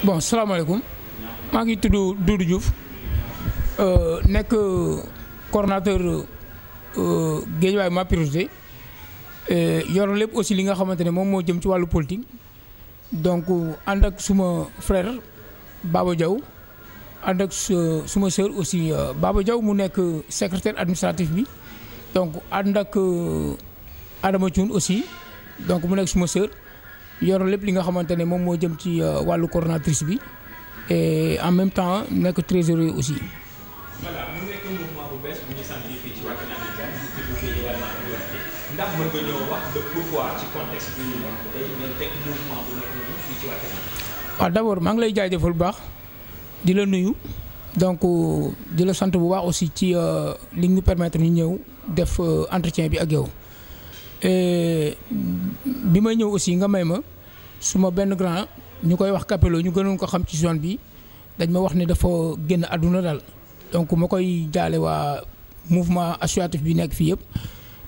bon salaamaaleykum maa ngi tudd Doudou Diouf nekk coordonnateur Guédiawaye ma priorité yor lépp aussi li nga xamante ne moom moo jëm ci wàllu politique donc ànd ak suma frère Baba Diaw ànd ak suma sœur aussi Baba Diaw mu nekk secrétaire administratif bi donc ànd ak Adama Thioune aussi donc mu nekk suma sœur yor lépp li nga xamante ne moom moo jëm ci wàllu coordonnatrice bi et en même temps nekk trésorier aussi. voilà mu nekk mouvement bu bees bu ñu sant fii ci Wakhinane Nimzatt di tudd Guédiawaye ma priorité ndax mën nga ñëw wax le pourquoi ci contexte bi ñu nekk tey ngeen teg mouvement bu nekk noonu fii ci Wakhinane. waaw d'abord maa ngi lay jaajëfal bu baax di la nuyu donc di la sant bu baax aussi ci li ñu permettre ñu ñëw def entretien bi ak yow bi may ñëw aussi nga may ma suma benn grand ñu koy wax Capello ñu gënoon ko xam ci zone bi dañ ma wax ne dafa génn àdduna daal donc ma koy jaale waa mouvement associatif bi nekk fii yëpp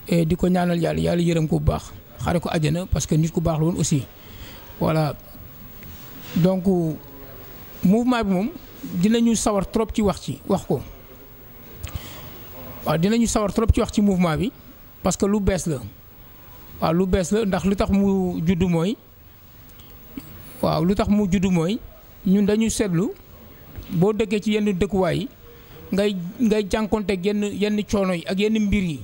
et di ko ñaanal yàlla yërëm ko bu baax xare ko àjjana parce que nit ku baax la woon aussi voilà donc mouvement bi moom dinañu sawar trop ci wax ko waaw dinañu sawar trop ci wax ci mouvement bi parce que lu bees la waaw lu bees la ndax lu tax mu juddu mooy ñun dañu seetlu boo dëkkee ci yenn dëkkuwaay yi ngay jànkonte yenn coono yi ak yenn mbir yi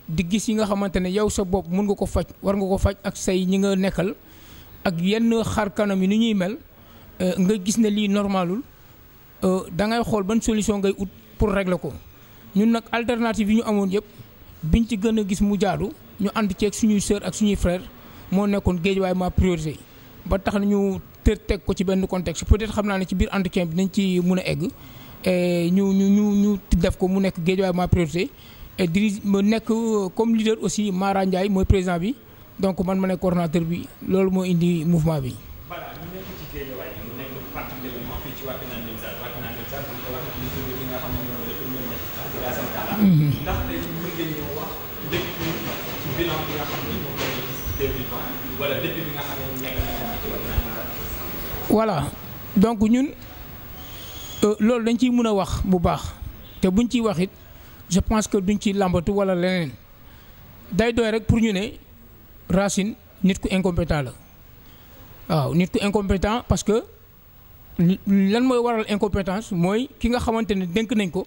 di gis yi nga xamante ne yow sa bopp mun nga ko faj war nga ko faj ak say ñi nga nekkal ak yenn xar kanam yi ni ñuy mel nga gis ne lii normalul da ngay xool ban solution ngay ut pour régler ko ñun nag alternative yi ñu amoon yëpp biñ ci gën a gis mu jaadu ñu ànd ceeg suñuy sœur ak suñuy frère moo nekkoon Guédiawaye ma priorité ba tax na ñu teg ko ci benn contexte peut-être xam naa ne ci biir entretien bi dinañ ci mun a egg ñu def ko mu nekk Guédiawaye ma priorité et dirige ma nekk comme leader aussi Mara Ndiaye mooy président bi donc man ma nekk coordonnateur bi loolu moo indi mouvement bi. voilà ñu nekk ci Guédiawaye mu nekk particulièrement fii ci Wakhinane Nimzatt bu ñu ko waxee ci li nga xam ne moom la premier magistrat di Racine Talla. ndax tey mën ngeen ñëw wax depuis ci bilan bi nga xam ne moom la ñuy gis 2020 wala depuis bi nga xam ne nekk na ci Wakhinane Nimzatt. voilà donc ñun loolu dañ ciy mën a wax bu baax te buñ ciy wax it je pense que duñ ci làmbatu wala leneen day doy rek pour ñu ne Racine nit ku incompétent la waaw nit ku incompétent parce que lan mooy waral incompétence mooy ki nga xamante ne dénk nañ ko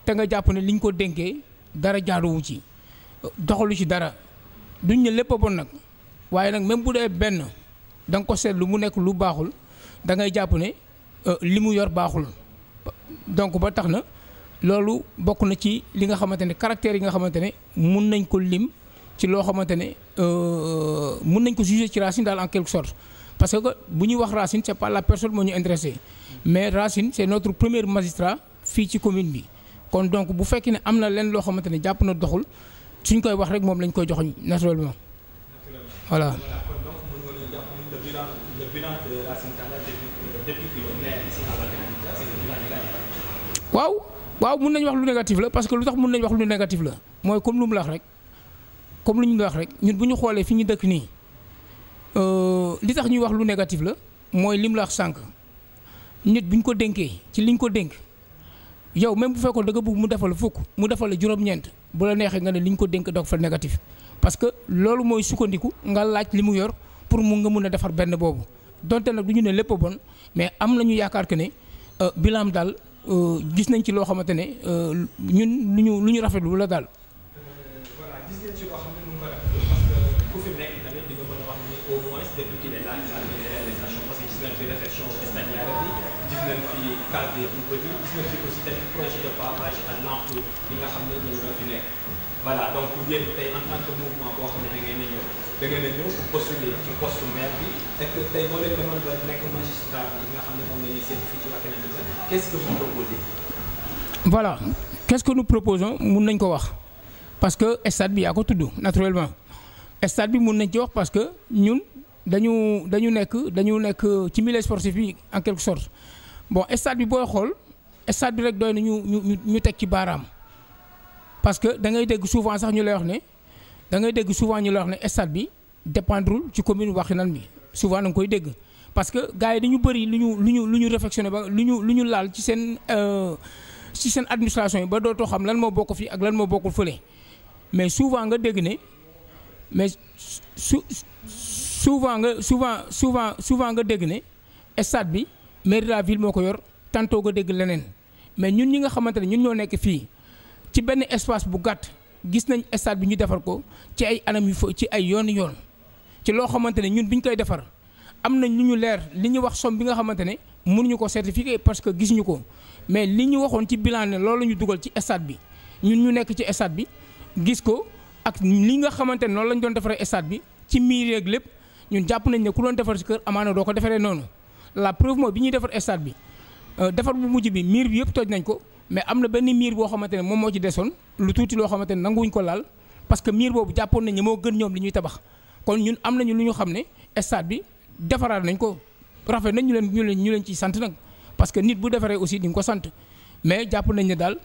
te nga jàpp ne liñ ko dénkee dara jaaduwu ci doxalu ci dara duñ ne lépp a bon nag waaye nag même bu dee benn da nga ko seetlu mu nekk lu baaxul da ngay jàpp ne li mu yor baaxul donc ba tax na loolu bokk na ci li nga xamante ne caractère yi nga xamante ne mun nañ ko lim ci loo xamante ne mun nañ ko juger ci Racine daal en quelque sorte parce que bu ñuy wax Racine c'est pas la personne moo ñu intéressé mais Racine c'est notre premier magistrat fii ci commune bi kon donc bu fekkee ne am na leen loo xamante ne jàpp na doxul suñ koy wax rek moom lañ koy joxoñ naturellement voilà. waaw mun nañu wax lu négatif la parce que lu tax mun nañu wax lu négatif la mooy comme lu mu la wax rek ñun bu ñu xoolee fi ñu dëkk nii li tax ñuy wax lu négatif la mooy lim la wax sànq nit bu ñu ko dénkee ci liñ ko dénk yow même bu fekkoon da nga bëgg mu defal la fukk mu defal la juróom-ñeent bu la neexee nga ne liñ ko dénk doog fa négatif parce que loolu mooy sukkandiku nga laaj li mu yor pour mu nga mun a defar benn boobu donte nag du ñu ne lépp a bon mais am nañu yaakaar que ne bilan daal. gis nañ ci loo xamante ne ñun lu ñu rafetlu la daal. voilà gis nañ ci loo xam ne mu ngi ko rafetlu parce que ku fi nekk tamit di nga mën a wax ni au moins depuis qu'il est là il a des réalisations parce que gis nañ fi réflexion stadiaire bi gis nañ fi cadre yu bëri gis nañ fi aussi tamit projet de pavage à lampe bi nga xam ne ñoom ñoo fi nekk. voilà donc yéen tey en tant que mouvement boo xam ne da ngeen a ñëw pour postuler ci poste maire bi et que tey boo leen demoon ba nekk magistrat bi nga xam ne moom la ñuy seet fii ci Wakhinane Nimzatt qu'est-ce que vous proposez. voilà qu'est-ce que nous proposons mun nañ ko wax parce que stade bi yaa ko tudd naturellement stade bi mun nañ ci wax parce que ñun dañu nekk ci milieu sportif bi en quelque sorte bon stade bi booy xool stade bi rek doy na ñu teg ci baaraam parce que da ngay dégg souvent sax ñu lay wax ne stade bi dépendrul ci commune Wakhinane bi souvent da nga koy dégg parce que gars yi dañu bëri lu ñu réflexionné ba lu ñu laal ci seen administration yi ba dootoo xam lan moo bokk fii ak lan moo bokkul fële mais souvent nga dégg ne mais souvent nga dégg ne stade bi mairie de la ville moo ko yor tantôt nga dégg leneen mais ñun ñi nga xamante ne ñun ñoo nekk fii ci benn espace bu gàtt gis nañ stade bi ñu defar ko ci ay anam yu ci ay yoon ci loo xamante ne ñun bi ñu koy defar am nañ lu ñu leer li ñu wax somme bi nga xamante ne mënuñu ko certifier parce que gisuñu ko mais li ñu waxoon ci bilan ne loolu ñu dugal ci stade bi ñun ñu nekk ci stade bi gis ko ak li nga xamante ne noonu lañ doon defaree stade bi ci miir yeeg lépp ñun jàpp nañ ne ku doon defar si kër amaana doo ko defaree noonu la preuve mooy bi ñuy defar stade bi defar bu mujj bi miir bi yëpp toj nañ ko mais am na benn miir boo xamante ne moom moo ci desoon lu tuuti loo xamante ne nanguwuñ ko laal parce que miir boobu jàppoon nañ ne moo gën ñoom li ñuy tabax kon ñun am nañu lu ñu xam ne stade bi defaraat nañ ko rafet nañ ñu leen ciy sant nag parce que nit bu defaree aussi di nga ko sant mais jàpp nañ ne daal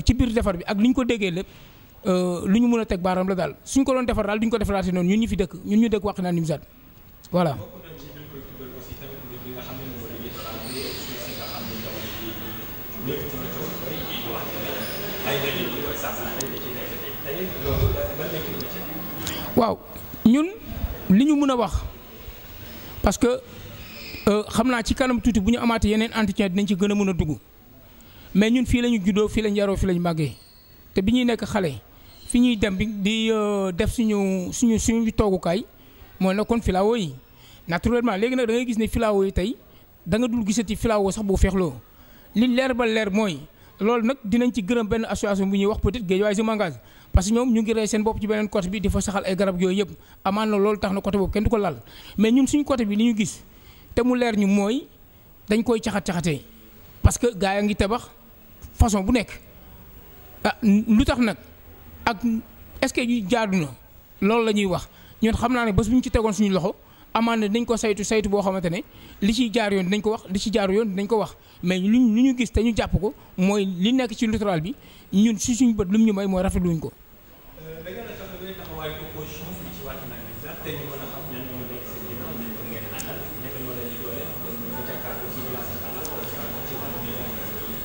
ci biir defar bi ak li ñu ko déggee lépp lu ñu mën a teg baaram la daal suñ ko doon defar daal duñ ko defaraatee noonu ñun ñu fi dëkk ñun ñu dëkk Wakhinane Nimzatt voilà. waaw ñun li ñu mën a wax parce que xam naa ci kanam tuuti bu ñu amaatee yeneen entretien dinañ ci gën a mën a dugg mais ñun fii la ñu juddoo fii la ñu yaroo fii la ñu màggee te bi ñuy nekk xale fi ñuy dem di def suñu toogukaay moo nekkoon filao yi naturellement léegi nag da ngay gis ne filao yi tey da nga dul gisati filao sax boo feexloo li leer ba leer mooy loolu nag dinañ ci gërëm benn association bu ñuy wax peut-être Guédiawaye je m'engage parce que ñoom ñu ngi rey seen bopp ci beneen côté bi di fa saxal ay garab yooyu yëpp amaan na loolu tax na côté boobu kenn du ko laal mais ñun suñu côté bi li ñu gis te mu leer ñu mooy dañ koy caxat-caxatee parce que gars yaa ngi tabax façon bu nekk lu tax nag ak est-ce que yu jaadu na loolu la ñuy wax ñun xam naa ne bés bu ñu ci tegoon suñu loxo amaan na dinañ ko saytu boo xamante ne li ciy jaar yoon dinañ ko wax li ci jaaru yoon dinañ ko wax mais li ñu gis te ñu jàpp ko mooy li nekk ci littoral bi ñun si suñu bët lu mu ñu may mooy rafetluñ ko. da ngeen a taxawaayu opposition fii ci Wakhinane Nimzatt te ñu mën a xam ñan ñoo nekk seen ginnaaw ñan ñoo ngeen àndal ñan ñoo leen di doole ñu jàkkaarloo ci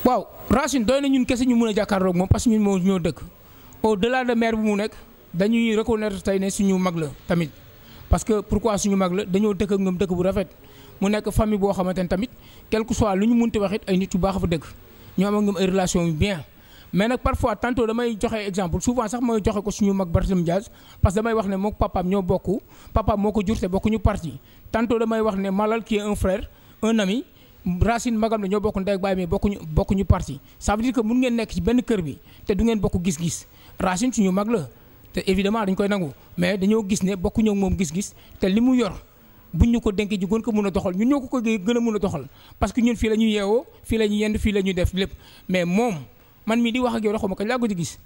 waaw Racine doy na ñun kese ñu mën a jàkkaarloog moom parce que ñun moo ñoo dëkk au delà de maire bu mu nekk dañuy reconnaître tey ne suñu mag la tamit parce que pourquoi suñu mag la dañoo dëkk ak ñoom dëkk bu rafet mu nekk famille boo xamante ne tamit quel que soit lu ñu munti wax it ay nit yu baax fa dëkk ñoo am ak ñoom ay relation yu bien mais nag parfois tantôt damay joxe exemple souvent sax mooy joxe ko suñu mag Barthélémy Dias parce que damay wax ne moom papaam ñoo bokk papaam moo ko jur te bokkuñu parti tantôt damay wax ne Malal qui est un frère un ami Racine magam la ñoo bokk ndey ak baay mais bokkuñu parti ça veut dire que mun ngeen nekk ci benn kër bi te du ngeen bokk gis-gis Racine suñu mag la te évidemment dañ koy nangu mais dañoo gis ne bokkuñu ak moom gis-gis te li mu yor buñ ñu ko dénkee ji gën ko mën a doxal ñun ñoo ko gën a mën a doxal parce que ñun fii la ñuy yeewoo fii la ñuy yend fii la ñuy def lépp mais moom man mii di wax ak yow xaw ma kañ laa ko di gis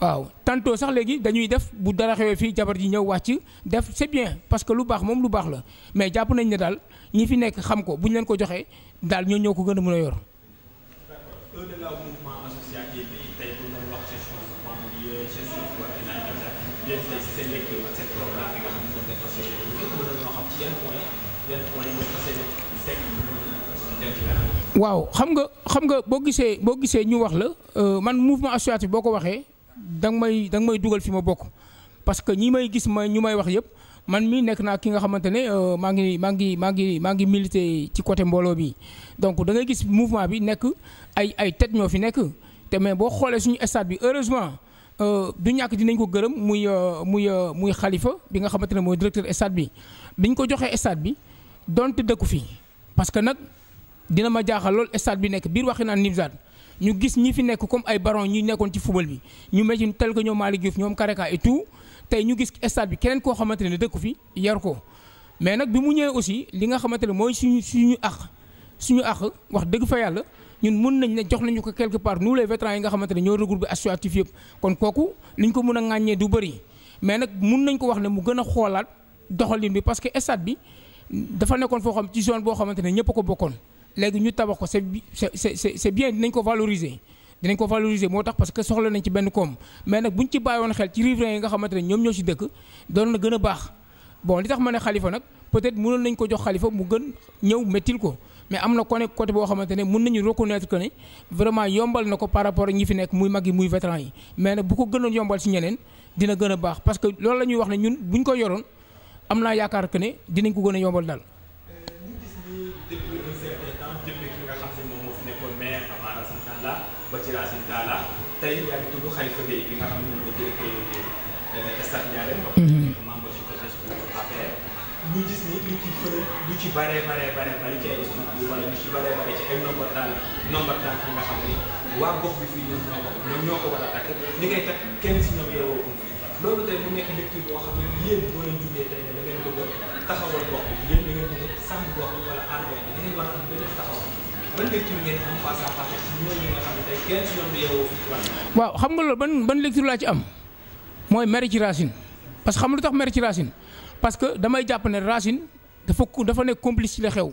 waaw tantôt sax léegi dañuy def bu dara xewee fii jabar ji ñëw wàcc def c'est bien parce que lu baax moom lu baax la mais jàpp nañ ne daal ñi fi nekk xam ko bu ñu leen ko joxee daal ñoo ko gën a mën a yor. D'accord au-delà mouvement associatif bi tey bu ñu wax gestion banlieue gestion Wakhinane Nimzatt yéen tey si seen lecture ak seen programme bi nga xam ne moom ngeen fas yéene mën nañoo xam ci yan point ngeen fas yéene teg dem ci kanam. waaw xam nga boo gisee ñu wax la man mouvement associatif boo ko waxee da nga may dugal fi ma bokk parce que ñi may gis ñu may wax yëpp man mii nekk naa ki nga xamante ne maa ngi milité ci côté mbooloo bi donc da ngay gis mouvement bi nekk ay tête ñoo fi nekk te mais boo xoolee suñu stade bi heureusement du ñàkk dinañ ko gërëm muy Khalifa bi nga xamante ne mooy directeur stade bi biñ ko joxee stade bi donte dëkku fi parce que nag dina ma jaaxal lool stade bi nekk biir Wakhinane Nimzatt ñu gis ñi fi nekk comme ay baron ñi nekkoon ci football bi ñu mel ni tel que ñoom Malick Diouf ñoom Kareka et tout tey ñu gis stade bi keneen koo xamante ne dëkku fi yar ko mais nag bi mu ñëwee aussi li nga xamante ne mooy suñu àq wax dëgg fa yàlla ñun mun nañ ne jox nañu ko quelque part nous les vétérans yi nga xamante ne ñoo regroupé associatif yëpp kon kooku liñ ko mën a ŋàññee du bëri mais nag mun nañ ko wax ne mu gën a xoolaat doxalin bi parce que stade bi dafa nekkoon foo xam ci zone boo xamante ne ñëpp a ko bokkoon léegi ñu tabax ko c'est bien dinañ ko valoriser moo tax parce que soxla nañ ci benn koom mais nag buñ ci bàyyiwoon xel ci riverains yi nga xamante ne ñoom ñoo ci dëkk doon na gën a baax bon li tax ma ne Khalifa nag peut-être mënoon nañ ko jox Khalifa mu gën ñëw méttil ko mais am na côté boo xamante ne mën nañu reconnaître que ne vraiment yombal na ko par rapport ak ñi fi nekk muy mag yi muy vétéran yi mais nag bu ko gënoon yombal si ñeneen dina gën a baax parce que loolu la ñuy wax ne ñun buñ ko yoroon am naa yaakaar que ne dinañ ko gën a yombal daal. ñu gis ni depuis un certain temps depuis ki nga xam ne moom moo fi nekkoon maire avant Racine Talla ba ci Racine Talla tey yaa ngi tudd Khalifa Gueye bi nga xam ne moom mooy directeur Stade Ndiarème. membre ci COJES bu APR. ñu gis ni lu ci fële lu ci bare ci ay structure wala lu ci bare ci ay nombre tànk yi nga xam ne waa gox bi fii ñoom ñoo ko war a takk li ngay takk kenn si ñoom yeewoo ko loolu tey mu nekk lecture boo xam ne yéen boo leen jugee tey ne da ngeen bëgg a taxawal gox bi yéen da ngeen bëgg a sàmm gox bi wala aar gox bi da ngeen war a am beneen taxawal ban lecture ngeen am face à face ci ñooñu nga xam ne tey kenn si ñoom yeewoo fii ci wàllu. waaw xam nga loolu ban lecture laa ci am mooy maire ci Racine parce que xam lu tax maire ci Racine parce que damay jàpp ne Racine dafa nekk complice ci la xew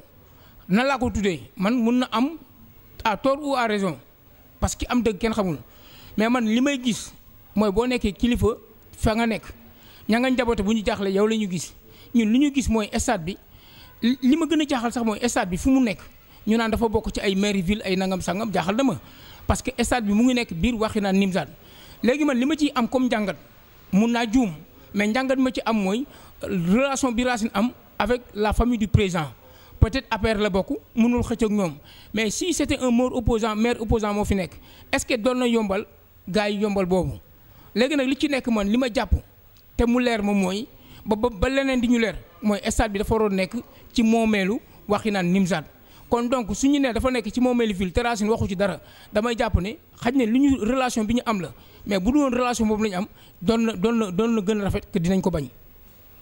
nan laa ko tuddee man mun na am à tort ou à raison parce que am dëgg kenn xamul mais man li may gis mooy boo nekkee kilifa fa nga nekk ña nga njaboote bu ñu jaaxle yow la ñu gis ñun li ñu gis mooy stade bi li ma gën a jaaxal sax mooy stade bi fu mu nekk ñu naan dafa bokk ci ay mairie ville ay nangam sangam jaaxal dama parce que stade bi mu ngi nekk biir Wakhinane Nimzatt léegi man li ma ciy am comme njàngat mun naa juum mais njàngat ma ci am mooy relation bi Racine am avec la famille du président peut-être APR la bokk mënul xëcc ak ñoom mais si c'était un maire opposant moo fi nekk est-ce que doon na yombal gars yi yombal boobu léegi nag li ci nekk man li ma jàpp te mu leer moom mooy ba leneen di ñu leer mooy stade bi dafa waroon nekk ci moomeelu Wakhinane Nimzatt kon donc su ñu nee dafa nekk ci moomeelu ville te Racine waxu ci dara damay jàpp ne xaj ne li ñu relation bi ñu am la mais bu dul woon relation boobu la ñu am doon na gën a rafet que dinañ ko bañ.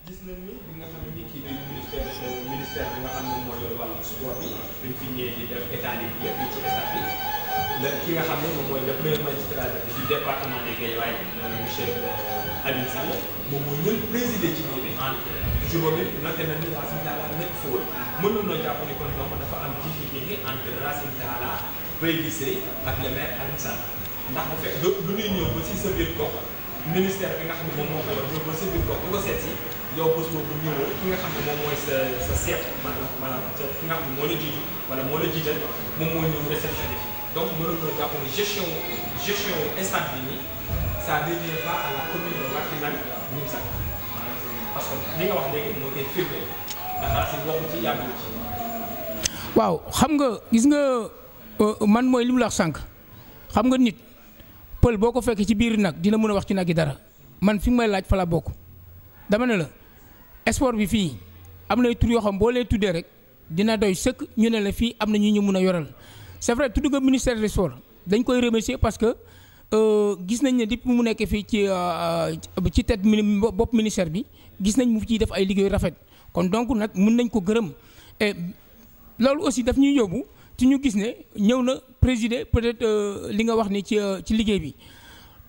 gis nañ ni bi nga xam ne ni kii di ministère bi nga xam ne moo yor wàllu sport bi bi mu fi ñëwee di def état bi yëpp ci stade bi la ki nga xam ne moom mooy le premier magistrat du département de Guédiawaye monsieur Alioune Sall moom mooy ñun présider ci ñoom en jour bi noté na ni Racine Talla nekk fa woon mënoon na jàpp ni kon donc dafa am jiifi entre Racine Talla Mbaye Guissé ak le maire Alioune Sall ndax bu fekk lu ñuy ñëw ba si sa biir gox ministère bi nga xam ne moom moo ko yor ñëw ba sa biir gox bu ko seet si yow bés boobu ñëwoo ki nga xam ne moom mooy sa chef maanaam ki nga xam ne moo la jiitu wala moo la jiital moom mooy ñëw réceptionné donc mënoon na jàpp ne gestion instant bi nii ça ne revient pas à la commune de Wakhinane Nimzatt parce que li nga wax léegi moo koy firnde ndax Racine waxu ci yàggul ci. waaw xam nga gis nga man mooy li mu la wax sànq xam nga nit pël boo ko fekkee ci biir nag dina mën a wax ci nag yi dara man fi nga may laaj fa la bokk dama ne la sport bi fii am na tur yoo xam boo lee tuddee rek dina doy sëkk ñu ne la fii am na ñu mën a yoral c'est vrai tudd nga ministère des sports dañ koy remercier parce que gis nañ ne depuis mu nekkee fii ci tête bopp ministère bi gis nañ mu ciy def ay liggéey rafet kon donc nag mën nañ ko gërëm et loolu aussi daf ñuy yóbbu ci ñu gis ne ñëw na présider peut-être li nga wax ni ci liggéey bi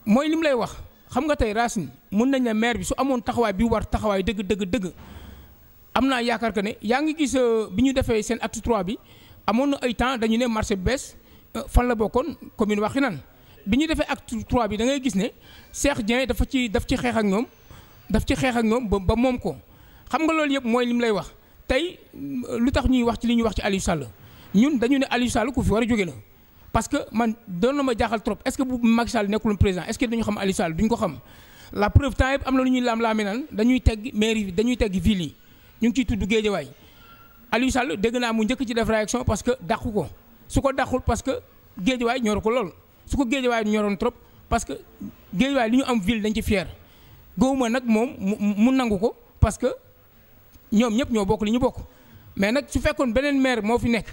mooy li mu lay wax xam nga tey Racine mën nañ ne maire bi su amoon taxawaay bi war taxawaay dëgg am naa yaakaar que ne yaa ngi gis bi ñu defee seen acte 3 bi amoon na ay temps dañu ne marché bees fan la bokkoon commune Wakhinane bi ñu defee acte 3 bi da ngay gis ne Cheikh Dieng daf ci xeex ak ñoom ba moom ko xam nga loolu yëpp mooy li mu lay wax tey lu tax ñuy wax ci li ñuy wax ci Aliou Sall ñun dañu ne Aliou Sall ku fi war a jóge la parce que man doon na ma jaaxal trop est-ce que bu Macky Sall nekkuloon président est-ce que dañu xam Aliou Sall duñ ko xam la preuve temps yëpp am na lu ñuy laam-laamee naan dañuy tegg mairie dañuy tegg ville yi ñu ngi ciy tudd Guédiawaye Aliou Sall dégg naa mu njëkk ci def réaction parce que dàqu ko su ko dàqul parce que Guédiawaye ñor ko lool su ko Guédiawaye ñoroon trop parce que Guédiawaye li ñu am ville dañ ci fier gowuma nag moom mu nangu ko parce que ñoom ñëpp ñoo bokk li ñu bokk mais nag su fekkoon beneen maire moo fi nekk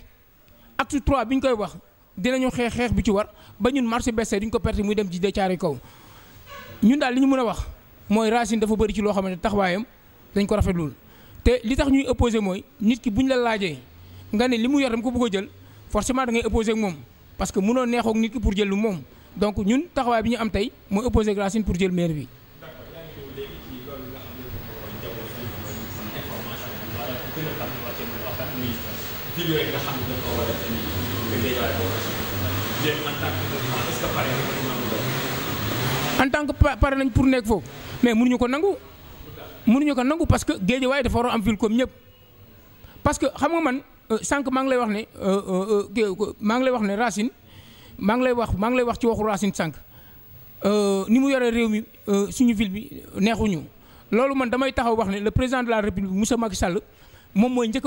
acte 3 bi ñu koy wax dinañu xeex bi ci war ba ñun marché bese duñ ko perte muy dem ci Thiaroye Kaw ñun daal li ñu mën a wax mooy Racine dafa bëri ci loo xamante taxawaayam dañ ko rafetlul te li tax ñuy opposé mooy nit ki buñ la laajee nga ne li mu yor dama ko bëgg a jël forcément da ngay opposé ak moom parce que mënoo neexook nit ki pour jël lu moom donc ñun taxawaay bi ñu am tey mooy opposé ak Racine pour jël maire bi. en tant que pare nañ pour nekk foofu mais mënuñu ko nangu parce que Guédiawaye dafa war a am ville comme ñëpp parce que xam nga man sànq maa ngi lay wax ne maa ngi lay wax ne Racine maa ngi lay wax ci waxu Racine sànq ni mu yore réew mi suñu ville bi neexuñu loolu man damay taxaw wax ne le président de la république monsieur Macky Sall moom mooy njëkk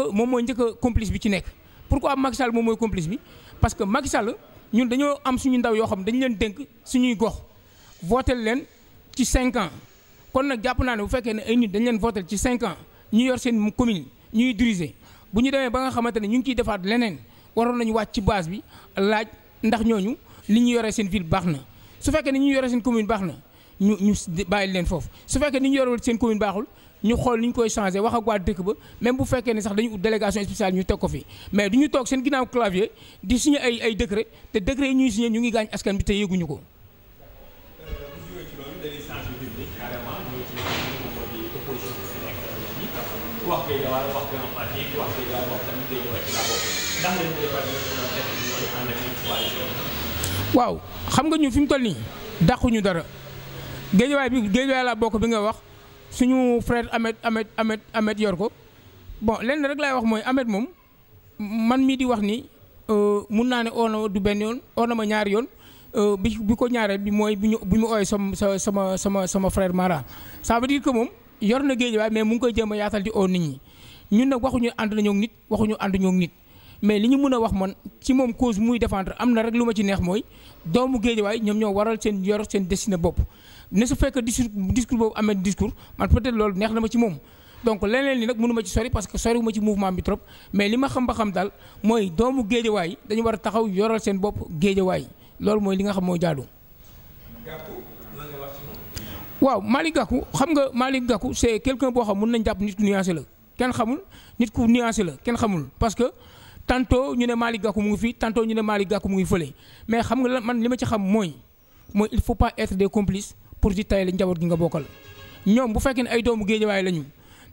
a complice bi ci nekk. pourquoi Macky Sall moom mooy complice bi parce que Macky Sall ñun dañoo am suñu ndaw yoo xam dañu leen dénk suñuy gox voté leen ci 5 ans kon nag jàpp naa ne bu fekkee ne ay nit dañu leen voté ci 5 ans ñu yor seen commune ñuy diriger bu ñu demee ba nga xamante ne ñu ngi ciy defaat leneen waroon nañu wàcc ci base bi laaj ndax ñooñu li ñu yoree seen ville baax na su fekkee ne ñu yoree seen commune baax na ñu bàyyi leen foofu su fekkee ni ñu yorewul seen commune baaxul ñu xool ni ñu koy changé wax ak waa dëkk ba même bu fekkee ne sax dañu ut délégation spéciale ñu teg ko fi mais du ñu toog seen ginnaaw clavier di signé ay décret te décret yi ñuy signé ñu ngi gaañ askan bi te yëguñu ko. waaw xam nga ñu fi mu toll nii dàquñu dara géejawaay laa bokk bi nga wax suñu frère Ahmed yor ko bon lenn rek laay wax mooy Ahmed moom man mii di wax ni mun naa ne oo na du benn yoon oo na ma ñaari yoon bi ko ñaareel bi mooy bi mu ooyee sama frère Mara ça veut dire que moom yor na géejawaay mais mu ngi koy jéem a yaatal di oo nit ñi ñun nag waxuñu ànd nañoo ak nit waxuñu ànd ñoo ak nit mais li ñu mën a wax man ci moom cause muy défendre am na rek lu ma ci neex mooy doomu géejawaay ñoom ñoo waral seen yor seen destiné bopp ne su fekk discours boobu amee discours man peut-être loolu neex na ma ci moom donc leneen li nag mënu ma ci sori parce que sori ma ci mouvement bi trop mais li ma xam ba xam daal mooy doomu géejawaay dañu war a taxaw yoral seen bopp géejawaay loolu mooy li nga xam moo jaadu. waaw Malick Gakou xam nga Malick Gakou c'est quelqu'un boo xam mën nañ jàpp nit ku nuancé la kenn xamul nit ku nuancé la kenn xamul parce que tantôt ñu ne Malick Gakou mu ngi fii tantôt ñu ne Malick Gakou mu ngi fële mais xam nga man li ma ci xam mooy il faut pas être des complices pour di tay la njaboot gi nga bokkal ñoom bu fekkee ne ay doomu géejawaay lañu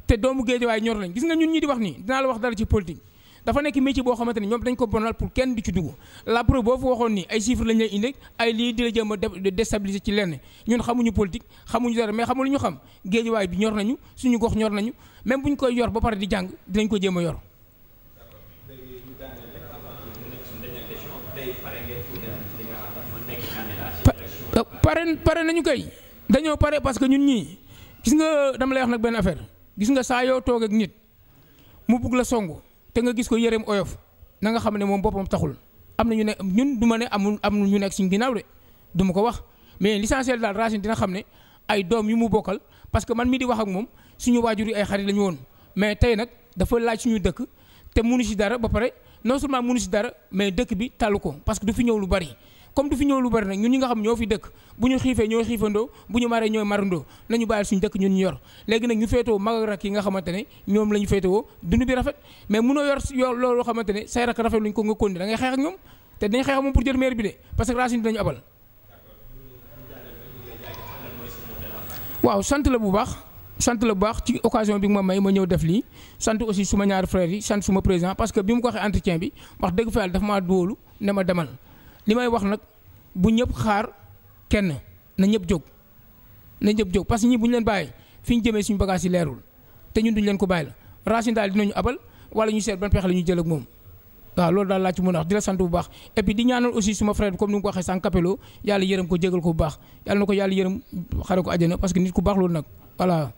te doomu géejawaay ñor lañ gis nga ñun ñi di wax nii dinaa la wax dara ci politique dafa nekk métier boo xamante ne ñoom dañ ko bonal pour kenn di ci dugg la preuve boo fa waxoon ni ay chiffres lañ lay indi ay lii di la jéem a déstabiliser ci lenn ñun xamuñu politique xamuñu dara mais xamul lu ñu xam géejawaay bi ñor nañu suñu gox ñor nañu même bu ñu koy yor ba pare di jàng dinañ ko jéem a yor. pare nañu koy dañoo pare parce que ñun ñii gis nga dama lay wax nag benn affaire gis nga saa yoo toog ak nit mu bugg la songu te nga gis ko yëreem oyof na nga xam ne moom boppam taxul am na ñu ne ñun du ma ne am ñu nekk suñu ginnaaw de du ma ko wax mais l'essentiel daal Racine dina xam ne ay doom yu mu bokkal parce que man mii di wax ak moom suñu waajur yi ay xarit la ñu woon mais tey nag dafa laaj suñu dëkk te munu si dara ba pare non seulement munu si dara mais dëkk bi talu ko parce que du fi ñëw lu bari. comme du fi ñëw lu bari nag ñun ñi nga xam ñoo fi dëkk bu ñu xiifee ñooy xiifandoo bu ñu maree ñooy marandoo nañu bàyyil suñu dëkk ñun ñu yor léegi nag ñu féetewoo mag ak rak yi nga xamante ne ñoom la ñu féetewoo dund bi rafet mais mënoo yor loolu xamante ne say rak rafet luñ ko nga kondi da ngay xeex ak ñoom te dinañ xeex ak moom pour jël maire bi de parce que Racine dinañu abal. waaw sant la bu baax ci occasion bi nga ma may ma ñëw def lii sant aussi suma ñaari frères yi sant suma président parce que bi mu ko waxee entretien bi wax dëgg fa yàlla dafa maa dóolu ne ma demal li may wax nag bu ñëpp xaar kenn na ñëpp jóg parce que ñi bu ñu leen bàyyi fi ñu jëmee suñu bagage yi leerul te ñun duñu leen ko bàyyi la Racine daal dinañu abal wala ñu seet ban pexe la ñuy jël ak moom waaw loolu daal laa ci mën a wax di la sant bu baax et puis di ñaanal aussi suma frère bi comme ni nga ko waxee sànq Capello yàlla yërëm ko jégal ko bu baax yàlla na ko yàlla yërëm xare ko àjjana parce que nit ku baax loolu nag voilà